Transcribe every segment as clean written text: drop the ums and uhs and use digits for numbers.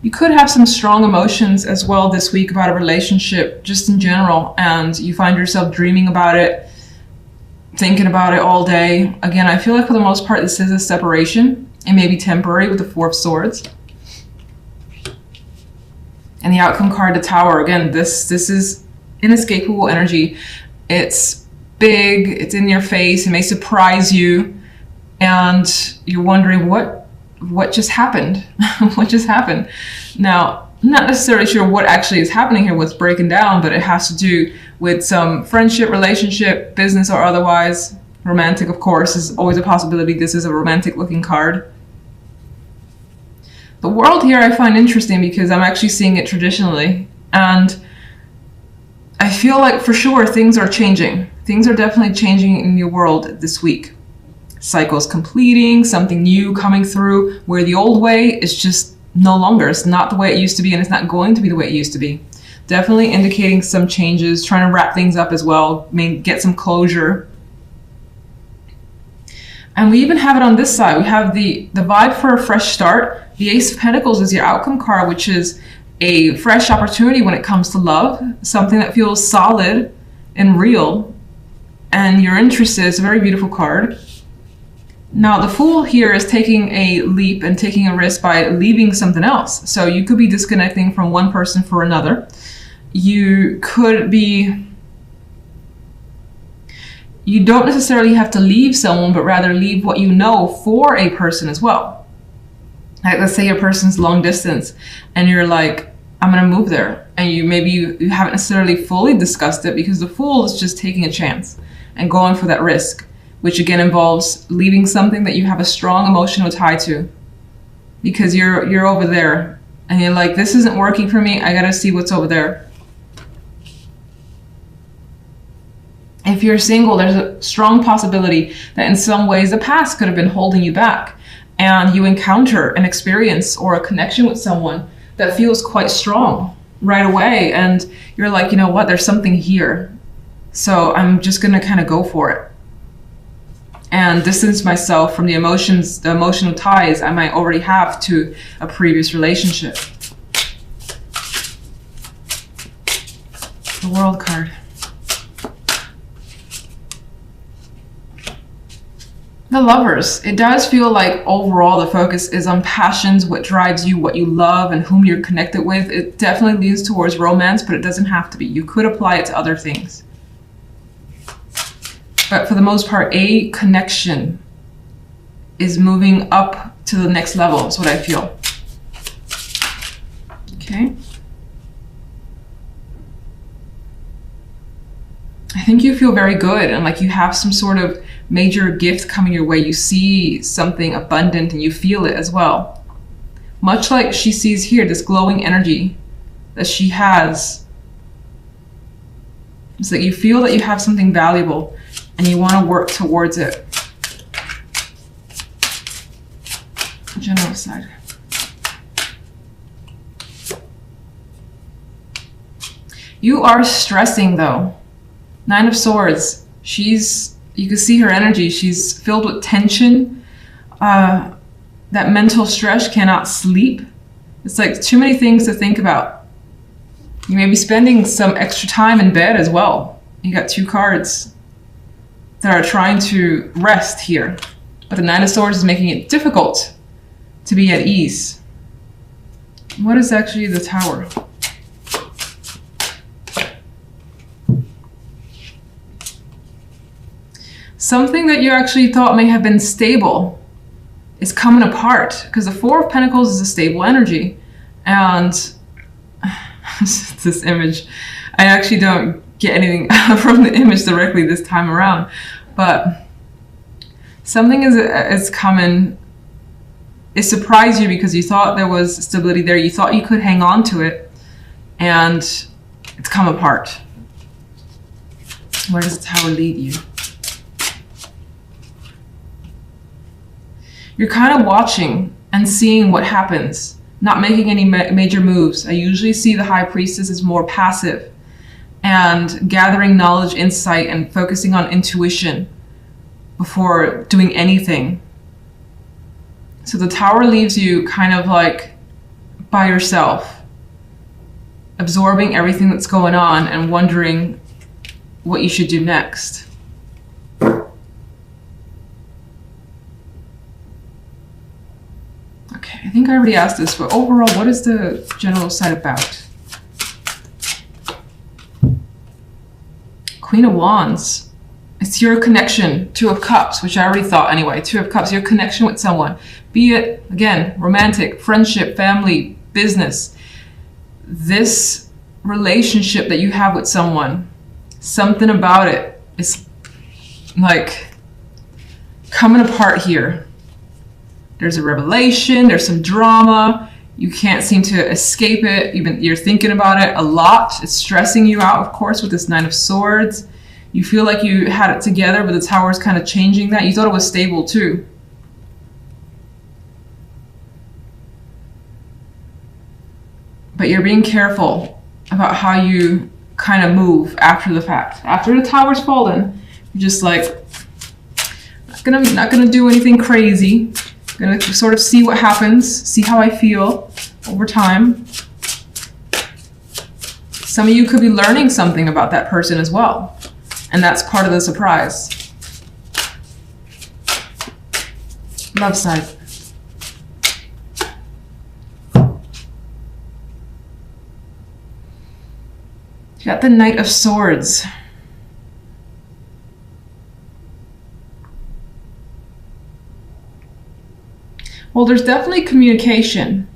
You could have some strong emotions as well this week about a relationship, just in general, and you find yourself dreaming about it, thinking about it all day. Again, I feel like for the most part, this is a separation. It may be temporary with the Four of Swords. And the outcome card, the Tower. Again, this is inescapable energy. It's big, it's in your face, it may surprise you, and you're wondering what just happened? What just happened? Now, I'm not necessarily sure what actually is happening here, what's breaking down, but it has to do with some friendship, relationship, business, or otherwise. Romantic, of course, is always a possibility. This is a romantic looking card. The World here I find interesting because I'm actually seeing it traditionally, and I feel like for sure things are changing. Things are definitely changing in your world this week. Cycles completing, something new coming through, where the old way is just no longer. It's not the way it used to be, and it's not going to be the way it used to be. Definitely indicating some changes, trying to wrap things up as well, get some closure. And we even have it on this side. We have the vibe for a fresh start. The Ace of Pentacles is your outcome card, which is a fresh opportunity when it comes to love, something that feels solid and real, and you're interested. It's a very beautiful card. Now, the Fool here is taking a leap and taking a risk by leaving something else. So you could be disconnecting from one person for another. You could be... You don't necessarily have to leave someone, but rather leave what you know for a person as well. Like, let's say your person's long distance and you're like, I'm gonna move there. And you haven't necessarily fully discussed it, because the Fool is just taking a chance and going for that risk, which again involves leaving something that you have a strong emotional tie to, because you're over there and you're like, this isn't working for me, I gotta see what's over there. If you're single, there's a strong possibility that in some ways the past could have been holding you back, and you encounter an experience or a connection with someone that feels quite strong right away, and you're like, you know what, there's something here, so I'm just gonna kind of go for it and distance myself from the emotions, the emotional ties I might already have to a previous relationship. The World card. The Lovers. It does feel like overall the focus is on passions, what drives you, what you love, and whom you're connected with. It definitely leans towards romance, but it doesn't have to be. You could apply it to other things. But for the most part, a connection is moving up to the next level, is what I feel. Okay. I think you feel very good, and like you have some sort of major gift coming your way. You see something abundant and you feel it as well. Much like she sees here, this glowing energy that she has. It's like you feel that you have something valuable and you want to work towards it. General side. You are stressing though. Nine of Swords. You can see her energy. She's filled with tension. That mental stress, cannot sleep. It's like too many things to think about. You may be spending some extra time in bed as well. You got two cards that are trying to rest here. But the Nine of Swords is making it difficult to be at ease. What is actually the Tower? Something that you actually thought may have been stable is coming apart, because the Four of Pentacles is a stable energy. And this image, I actually don't get anything from the image directly this time around, but something is coming. It surprised you because you thought there was stability there. You thought you could hang on to it, and it's come apart. Where does the Tower lead you? You're kind of watching and seeing what happens, not making any major moves. I usually see the High Priestess as more passive and gathering knowledge, insight, and focusing on intuition before doing anything. So the Tower leaves you kind of like by yourself, absorbing everything that's going on and wondering what you should do next. Okay, I think I already asked this, but overall, what is the general side about? Queen of Wands. It's your connection. Two of Cups, which I already thought anyway. Two of Cups, your connection with someone. Be it, again, romantic, friendship, family, business. This relationship that you have with someone, something about it is like coming apart here. There's a revelation, there's some drama. You can't seem to escape it. You're thinking about it a lot. It's stressing you out, of course, with this Nine of Swords. You feel like you had it together, but the Tower is kind of changing that. You thought it was stable too. But you're being careful about how you kind of move after the fact. After the Tower's fallen, you're just like, not gonna do anything crazy. Gonna sort of see what happens, see how I feel over time. Some of you could be learning something about that person as well. And that's part of the surprise. Love side. You got the Knight of Swords. Well, there's definitely communication.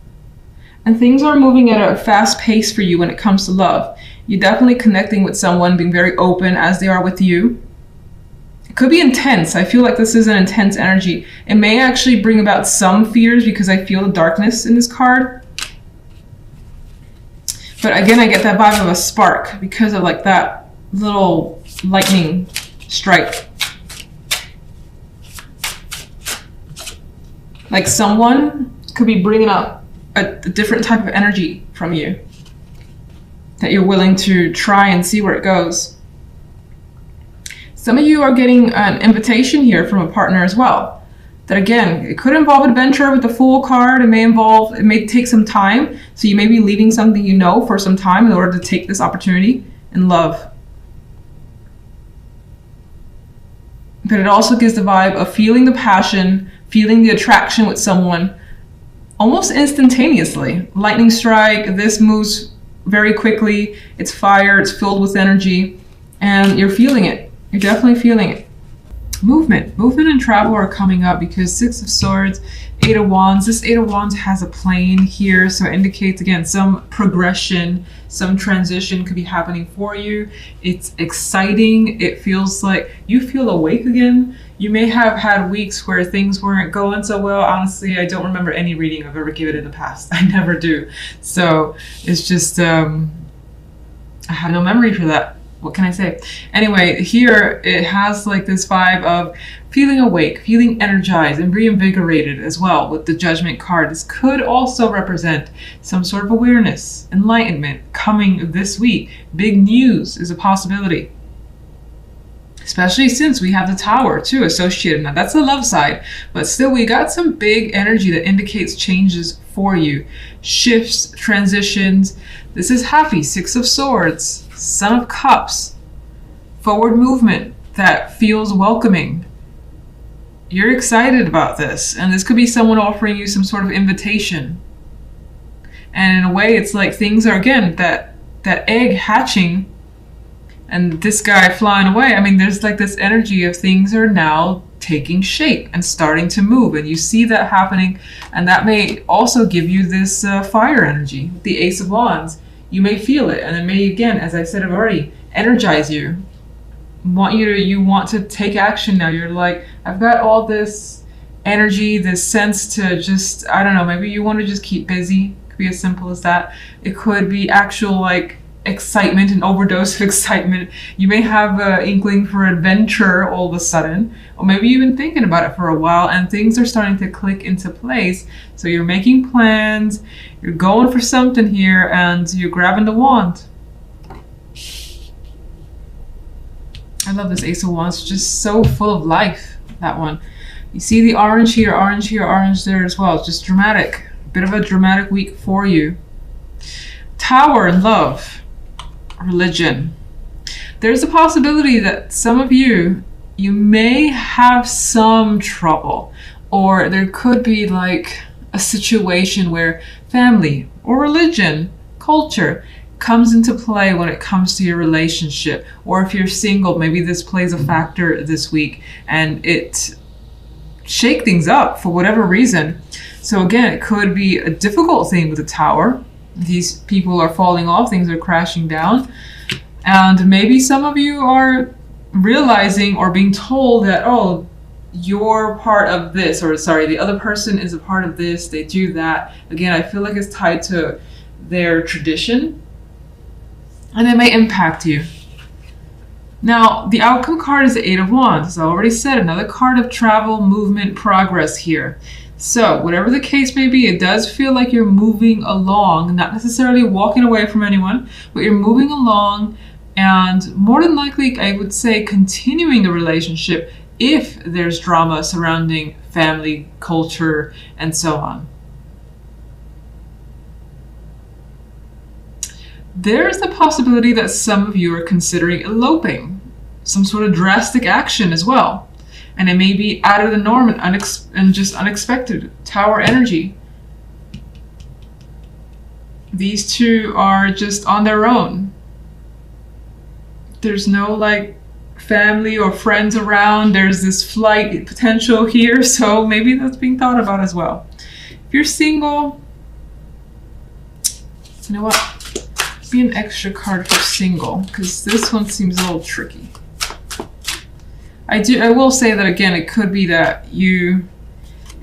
And things are moving at a fast pace for you when it comes to love. You're definitely connecting with someone, being very open as they are with you. It could be intense. I feel like this is an intense energy. It may actually bring about some fears because I feel the darkness in this card. But again, I get that vibe of a spark because of like that little lightning strike. Like someone could be bringing up a different type of energy from you that you're willing to try and see where it goes. Some of you are getting an invitation here from a partner as well. That again, it could involve adventure with the Fool card. It may take some time. So you may be leaving something you know for some time in order to take this opportunity in love. But it also gives the vibe of feeling the passion, feeling the attraction with someone almost instantaneously. Lightning strike, this moves very quickly. It's fire, it's filled with energy, and you're feeling it. You're definitely feeling it. Movement and travel are coming up because Six of Swords, Eight of Wands. This Eight of Wands has a plane here, so it indicates again some progression, some transition could be happening for you. It's exciting. It feels like you feel awake again. You may have had weeks where things weren't going so well. Honestly, I don't remember any reading I've ever given in the past. I never do. So it's just, I have no memory for that. What can I say? Anyway, here it has like this vibe of feeling awake, feeling energized and reinvigorated as well with the Judgment card. This could also represent some sort of awareness, enlightenment coming this week. Big news is a possibility. Especially since we have the Tower too associated. Now that's the love side, but still we got some big energy that indicates changes for you. Shifts, transitions. This is happy. Six of Swords, Son of Cups. Forward movement that feels welcoming. You're excited about this, and this could be someone offering you some sort of invitation. And in a way, it's like things are, again, that egg hatching and this guy flying away. I mean, there's like this energy of things are now taking shape and starting to move, and you see that happening, and that may also give you this fire energy, the Ace of Wands. You may feel it, and it may, again, as I said already, energize you. You want to take action now. You're like, I've got all this energy, this sense to just, I don't know, maybe you want to just keep busy. It could be as simple as that. It could be actual like excitement, an overdose of excitement. You may have an inkling for adventure all of a sudden, or maybe you've been thinking about it for a while and things are starting to click into place. So you're making plans, you're going for something here, and you're grabbing the wand. I love this Ace of Wands, just so full of life, that one. You see the orange here, orange there as well. It's just dramatic, bit of a dramatic week for you. Tower, love, religion. There's a possibility that some of you may have some trouble, or there could be like a situation where family or religion, culture comes into play when it comes to your relationship. Or if you're single, maybe this plays a factor this week and it shake things up for whatever reason. So again, it could be a difficult thing with the Tower. These people are falling off, things are crashing down. And maybe some of you are realizing or being told that, oh, you're part of this, or sorry, the other person is a part of this, they do that. Again, I feel like it's tied to their tradition and it may impact you. Now, the outcome card is the Eight of Wands. As I already said, another card of travel, movement, progress here. So whatever the case may be, it does feel like you're moving along, not necessarily walking away from anyone, but you're moving along and more than likely, I would say, continuing the relationship if there's drama surrounding family, culture, and so on. There's the possibility that some of you are considering eloping, some sort of drastic action as well. And it may be out of the norm and just unexpected. Tower energy. These two are just on their own. There's no like family or friends around. There's this flight potential here, so maybe that's being thought about as well. If you're single, you know what? Be an extra card for single, because this one seems a little tricky. I will say that again, it could be that you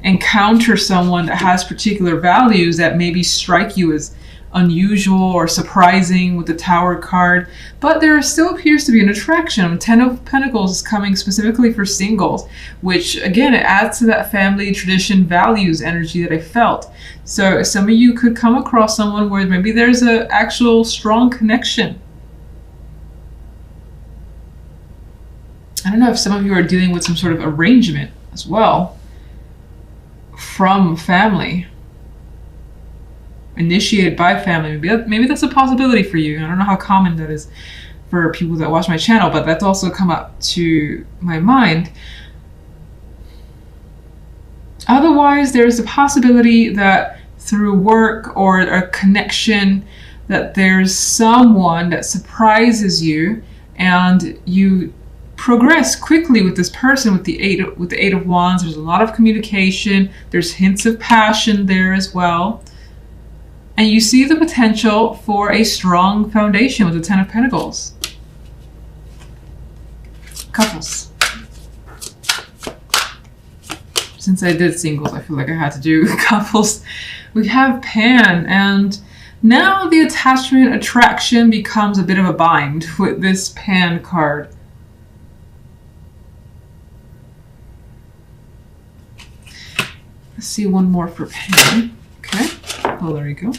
encounter someone that has particular values that maybe strike you as unusual or surprising with the Tower card, but there still appears to be an attraction. Ten of Pentacles is coming specifically for singles, which again, it adds to that family, tradition, values energy that I felt. So some of you could come across someone where maybe there's an actual strong connection. I don't know if some of you are dealing with some sort of arrangement as well from family, initiated by family. Maybe that's a possibility for you. I don't know how common that is for people that watch my channel, but that's also come up to my mind. Otherwise, there's a possibility that through work or a connection that there's someone that surprises you and you progress quickly with this person with the Eight of Wands. There's a lot of communication. There's hints of passion there as well. And you see the potential for a strong foundation with the Ten of Pentacles. Couples. Since I did singles, I feel like I had to do couples. We have Pan, and now the attachment attraction becomes a bit of a bind with this Pan card. Let's see one more for Pan. Okay. Oh, there you go.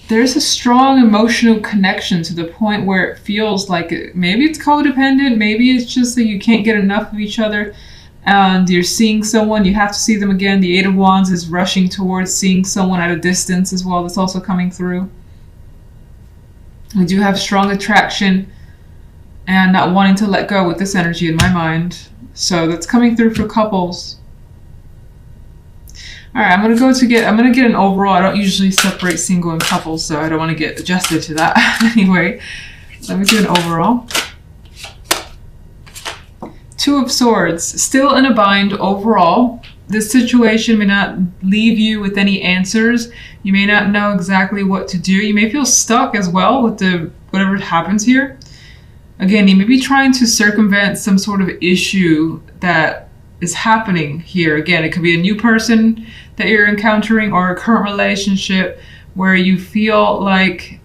There's a strong emotional connection to the point where it feels like maybe it's codependent, maybe it's just that you can't get enough of each other and you're seeing someone, you have to see them again. The Eight of Wands is rushing towards seeing someone at a distance as well. That's also coming through. We do have strong attraction and not wanting to let go with this energy in my mind. So that's coming through for couples. All right, I'm gonna get an overall. I don't usually separate single and couples, so I don't want to get adjusted to that anyway. Let me do an overall. Two of Swords, still in a bind overall. This situation may not leave you with any answers. You may not know exactly what to do. You may feel stuck as well with whatever happens here. Again, you may be trying to circumvent some sort of issue that is happening here. Again, it could be a new person that you're encountering or a current relationship where you feel like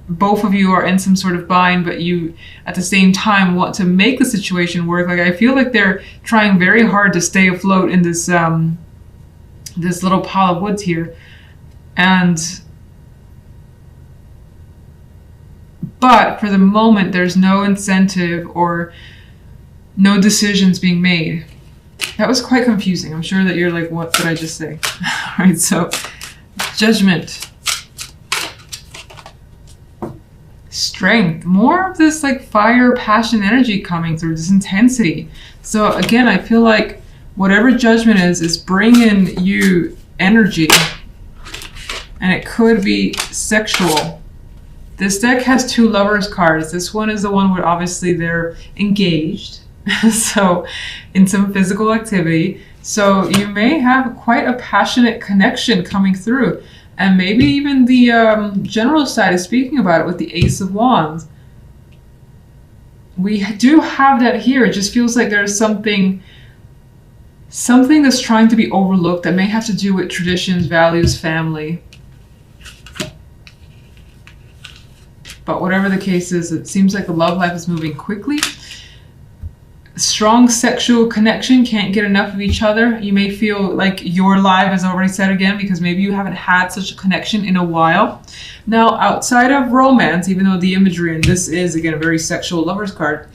both of you are in some sort of bind, but you at the same time want to make the situation work. Like I feel like they're trying very hard to stay afloat in this this little pile of woods here. But for the moment, there's no incentive or no decisions being made. That was quite confusing. I'm sure that you're like, what did I just say? All right, so Judgment. Strength. More of this like fire, passion, energy coming through, this intensity. So again, I feel like whatever Judgment is bringing you energy. And it could be sexual. This deck has 2 Lovers cards. This one is the one where obviously they're engaged. So in some physical activity. So you may have quite a passionate connection coming through. And maybe even the general side is speaking about it with the Ace of Wands. We do have that here. It just feels like there's something that's trying to be overlooked that may have to do with traditions, values, family. But whatever the case is, it seems like the love life is moving quickly. Strong sexual connection, can't get enough of each other. You may feel like your life is already set again because maybe you haven't had such a connection in a while. Now, outside of romance, even though the imagery, and this is again a very sexual Lovers card,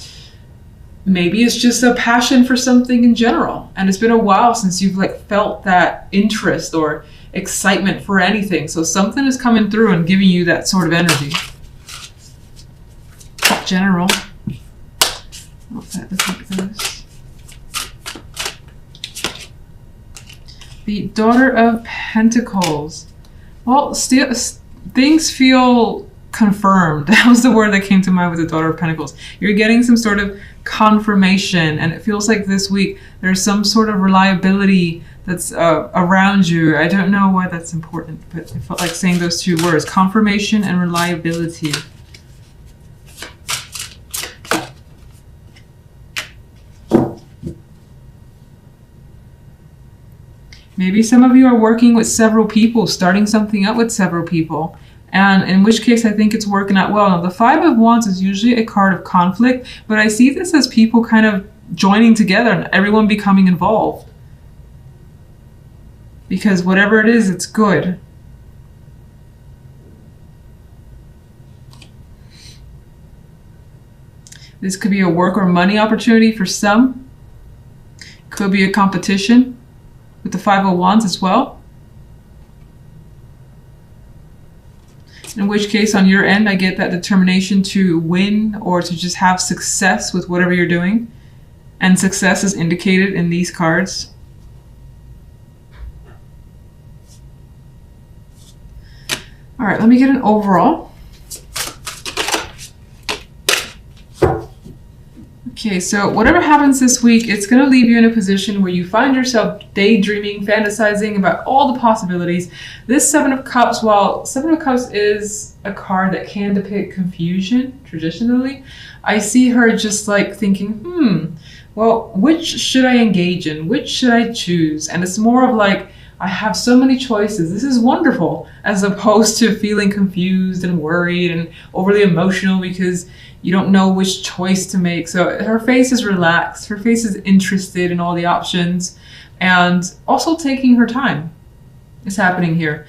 maybe it's just a passion for something in general. And it's been a while since you've like felt that interest or excitement for anything. So something is coming through and giving you that sort of energy. General. Let's look at this. The Daughter of Pentacles. Well, still, things feel confirmed. That was the word that came to mind with the Daughter of Pentacles. You're getting some sort of confirmation, and it feels like this week there's some sort of reliability that's around you. I don't know why that's important, but I felt like saying those 2 words, confirmation and reliability. Maybe some of you are working with several people, starting something up with several people, and in which case I think it's working out well. Now, the 5 of Wands is usually a card of conflict, but I see this as people kind of joining together and everyone becoming involved. Because whatever it is, it's good. This could be a work or money opportunity for some. Could be a competition with the 5 of Wands as well. In which case, on your end, I get that determination to win or to just have success with whatever you're doing. And success is indicated in these cards. All right, let me get an overall. Okay, so whatever happens this week, it's going to leave you in a position where you find yourself daydreaming, fantasizing about all the possibilities. This 7 of Cups, while 7 of Cups is a card that can depict confusion traditionally, I see her just like thinking, well, which should I engage in? Which should I choose? And it's more of like, I have so many choices. This is wonderful, as opposed to feeling confused and worried and overly emotional because you don't know which choice to make. So her face is relaxed. Her face is interested in all the options and also taking her time. It's happening here.